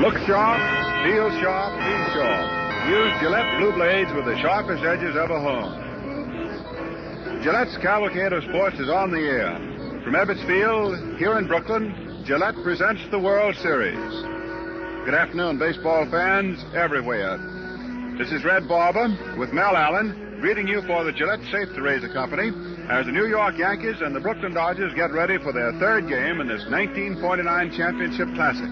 Look sharp, feel sharp, be sharp. Use Gillette Blue Blades with the sharpest edges ever honed. Gillette's Cavalcade of Sports is on the air. From Ebbets Field, here in Brooklyn, Gillette presents the World Series. Good afternoon, baseball fans everywhere. This is Red Barber with Mel Allen, greeting you for the Gillette Safety Razor Company as the New York Yankees and the Brooklyn Dodgers get ready for their third game in this 1949 Championship Classic.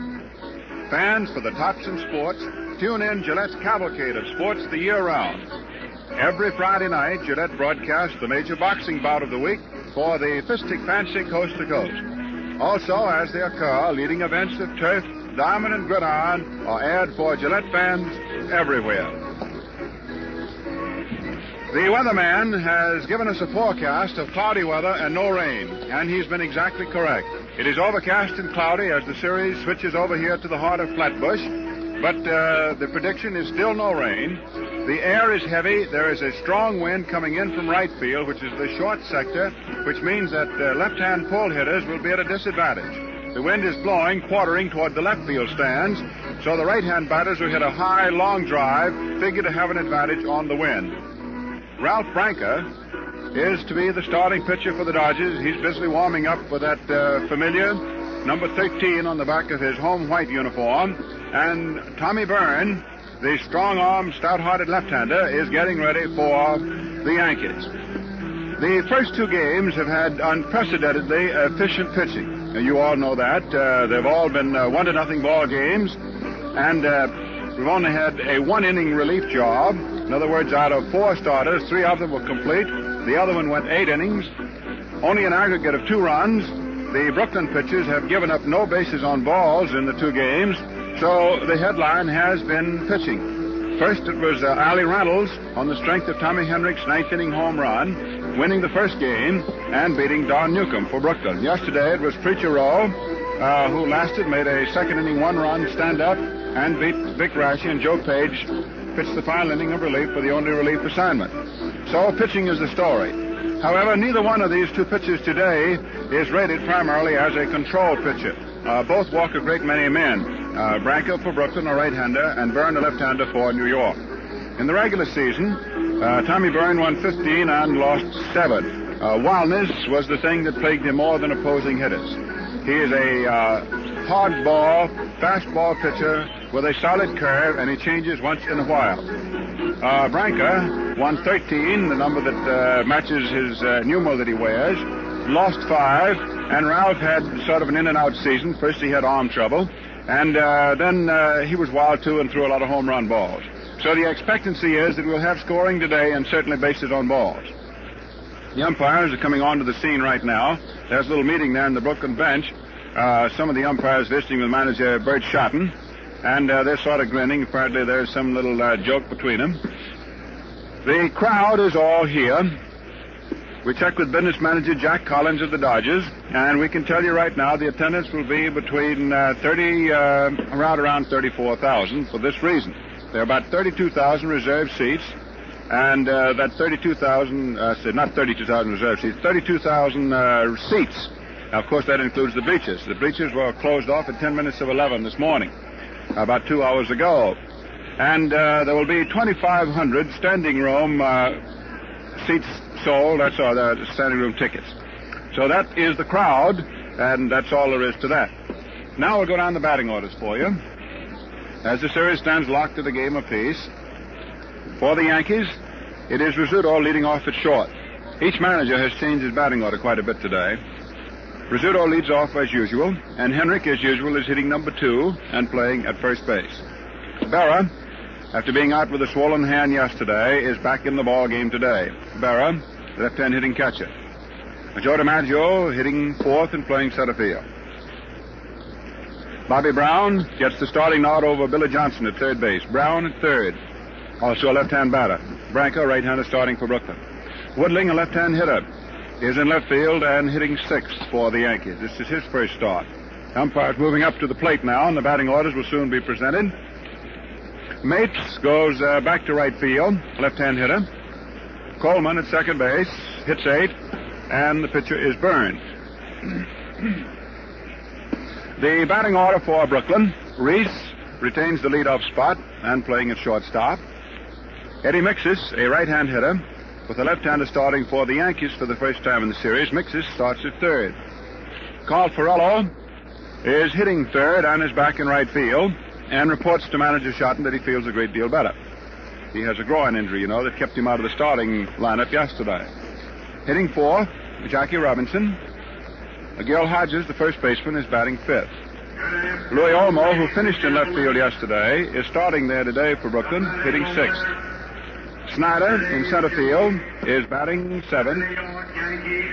Fans for the tops in sports, tune in Gillette's Cavalcade of Sports the year round. Every Friday night, Gillette broadcasts the major boxing bout of the week for the Fistic Fancy Coast to Coast. Also, as they occur, leading events of turf, diamond, and gridiron are aired for Gillette fans everywhere. The weatherman has given us a forecast of cloudy weather and no rain, and he's been exactly correct. It is overcast and cloudy as the series switches over here to the heart of Flatbush, but the prediction is still no rain. The air is heavy. There is a strong wind coming in from right field, which is the short sector, which means that left-hand pull hitters will be at a disadvantage. The wind is blowing, quartering toward the left field stands, so the right-hand batters who hit a high, long drive figure to have an advantage on the wind. Ralph Branca is to be the starting pitcher for the Dodgers. He's busily warming up with that familiar number 13 on the back of his home white uniform. And Tommy Byrne, the strong-armed, stout-hearted left-hander, is getting ready for the Yankees. The first two games have had unprecedentedly efficient pitching. You all know that. They've all been 1-0 ball games, and we've only had a one-inning relief job. In other words, out of 4 starters, 3 of them were complete. The other one went 8 innings. Only an aggregate of 2 runs. The Brooklyn pitchers have given up no bases on balls in the 2 games, so the headline has been pitching. First, it was Allie Reynolds on the strength of Tommy Henrich's 9th-inning home run, winning the first game and beating Don Newcomb for Brooklyn. Yesterday, it was Preacher Rowe, who made a second-inning 1-run stand-up and beat Vic Raschi, and Joe Page pitched the final inning of relief for the only relief assignment. So pitching is the story. However, neither one of these 2 pitchers today is rated primarily as a control pitcher. Both walk a great many men. Branca for Brooklyn, a right-hander, and Byrne, a left-hander for New York. In the regular season, Tommy Byrne won 15 and lost 7. Wildness was the thing that plagued him more than opposing hitters. He is a hard-ball, fast-ball pitcher with a solid curve, and he changes once in a while. Branca won 13, the number that matches his numeral that he wears, lost 5, and Ralph had sort of an in-and-out season. First he had arm trouble, and then he was wild, too, and threw a lot of home run balls. So the expectancy is that we'll have scoring today and certainly bases on balls. The umpires are coming onto the scene right now. There's a little meeting there in the Brooklyn bench. Some of the umpires visiting with manager Bert Schotten, and they're sort of grinning. Apparently there's some little joke between them. The crowd is all here. We checked with business manager Jack Collins of the Dodgers, and we can tell you right now the attendance will be between around 34,000 for this reason. There are about 32,000 reserved seats, and that 32,000, not 32,000 reserved seats, 32,000 seats. Now, of course, that includes the bleachers. The bleachers were closed off at 10 minutes of 11 this morning, about 2 hours ago. And there will be 2,500 standing room seats sold. That's all, the standing room tickets. So that is the crowd, and that's all there is to that. Now we'll go down the batting orders for you. As the series stands locked at a game apiece, for the Yankees, it is Rizzuto leading off at short. Each manager has changed his batting order quite a bit today. Rizzuto leads off as usual, and Henrich, as usual, is hitting number 2 and playing at first base. Berra, after being out with a swollen hand yesterday, is back in the ball game today. Berra, left-hand hitting catcher. Joe DiMaggio hitting 4th and playing center field. Bobby Brown gets the starting nod over Billy Johnson at third base. Brown at third, also a left-hand batter. Branca, right-hander, starting for Brooklyn. Woodling, a left-hand hitter, is in left field and hitting 6th for the Yankees. This is his first start. Umpires moving up to the plate now, and the batting orders will soon be presented. Mapes goes back to right field, left-hand hitter. Coleman at second base, hits 8, and the pitcher is Burns. The batting order for Brooklyn: Reese, retains the leadoff spot and playing at shortstop. Eddie Mixis, a right-hand hitter, with a left-hander starting for the Yankees for the first time in the series. Mixis starts at third. Carl Ferrello is hitting third and is back in right field and reports to manager Shotton that he feels a great deal better. He has a groin injury, that kept him out of the starting lineup yesterday. Hitting fourth, Jackie Robinson. Gil Hodges, the first baseman, is batting fifth. Louis Olmo, who finished in left field yesterday, is starting there today for Brooklyn, hitting sixth. Snyder in center field is batting seventh.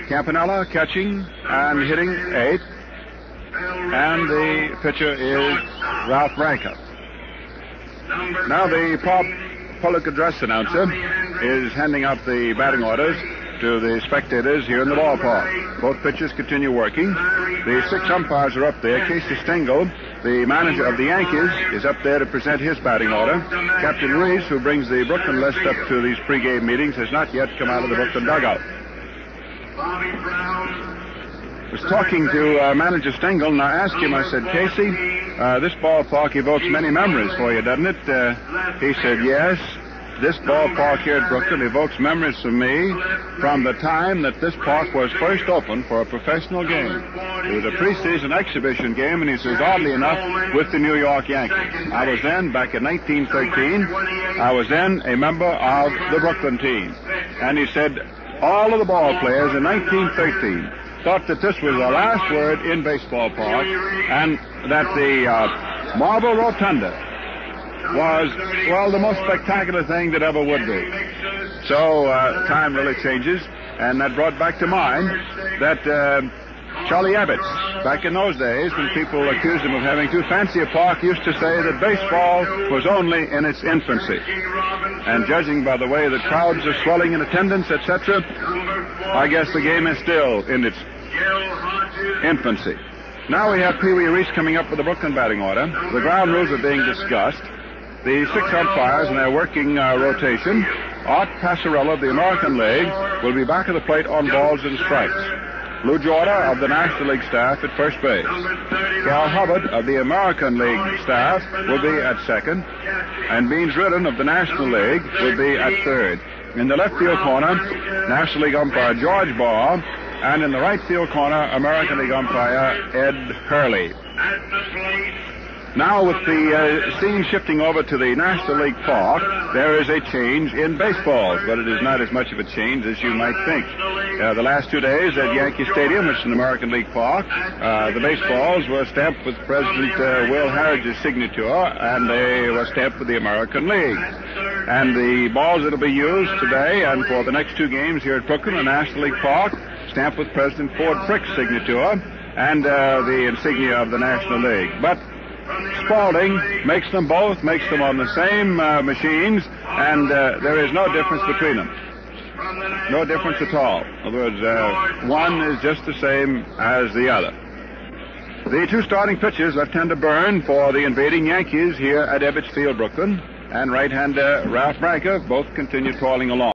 Campanella catching and hitting eighth. And the pitcher is Ralph Branca. Now the public address announcer is handing out the batting orders to the spectators here in the ballpark. Both pitchers continue working. The 6 umpires are up there. Casey Stengel, the manager of the Yankees, is up there to present his batting order. Captain Reese, who brings the Brooklyn list up to these pregame meetings, has not yet come out of the Brooklyn dugout. I was talking to manager Stengel, and I asked him, I said, Casey, this ballpark evokes many memories for you, doesn't it? He said, yes. This ballpark here at Brooklyn evokes memories for me from the time that this park was first opened for a professional game. It was a preseason exhibition game, and he says, oddly enough, with the New York Yankees. I was then, back in 1913, I was then a member of the Brooklyn team. And he said, all of the ball players in 1913 thought that this was the last word in baseball park, and that the Marble Rotunda was, well, the most spectacular thing that ever would be. So time really changes, and that brought back to mind that Charlie Abbott's, back in those days when people accused him of having too fancy a park, used to say that baseball was only in its infancy. And judging by the way the crowds are swelling in attendance, etc., I guess the game is still in its infancy. Now we have Pee Wee Reese coming up with the Brooklyn batting order. The ground rules are being discussed. The 6 umpires in their working rotation. Art Passarella of the American League will be back at the plate on balls and strikes. Lou Jorda of the National League staff at first base. Cal Hubbard of the American League staff will be at second. And Beans Ridden of the National League will be at third. In the left field corner, National League umpire George Barr. And in the right field corner, American League umpire Ed Hurley. Now, with the scene shifting over to the National League Park, there is a change in baseballs, but it is not as much of a change as you might think. The last 2 days at Yankee Stadium, which is an American League Park, the baseballs were stamped with President Will Harridge's signature, and they were stamped with the American League. And the balls that will be used today and for the next 2 games here at Brooklyn, the National League Park, stamped with President Ford Frick's signature and the insignia of the National League. But Spalding makes them both, makes them on the same machines, and there is no difference between them. No difference at all. In other words, one is just the same as the other. The 2 starting pitchers, left-hander Byrne for the invading Yankees here at Ebbets Field, Brooklyn, and right-hander Ralph Branca, both continue toiling along.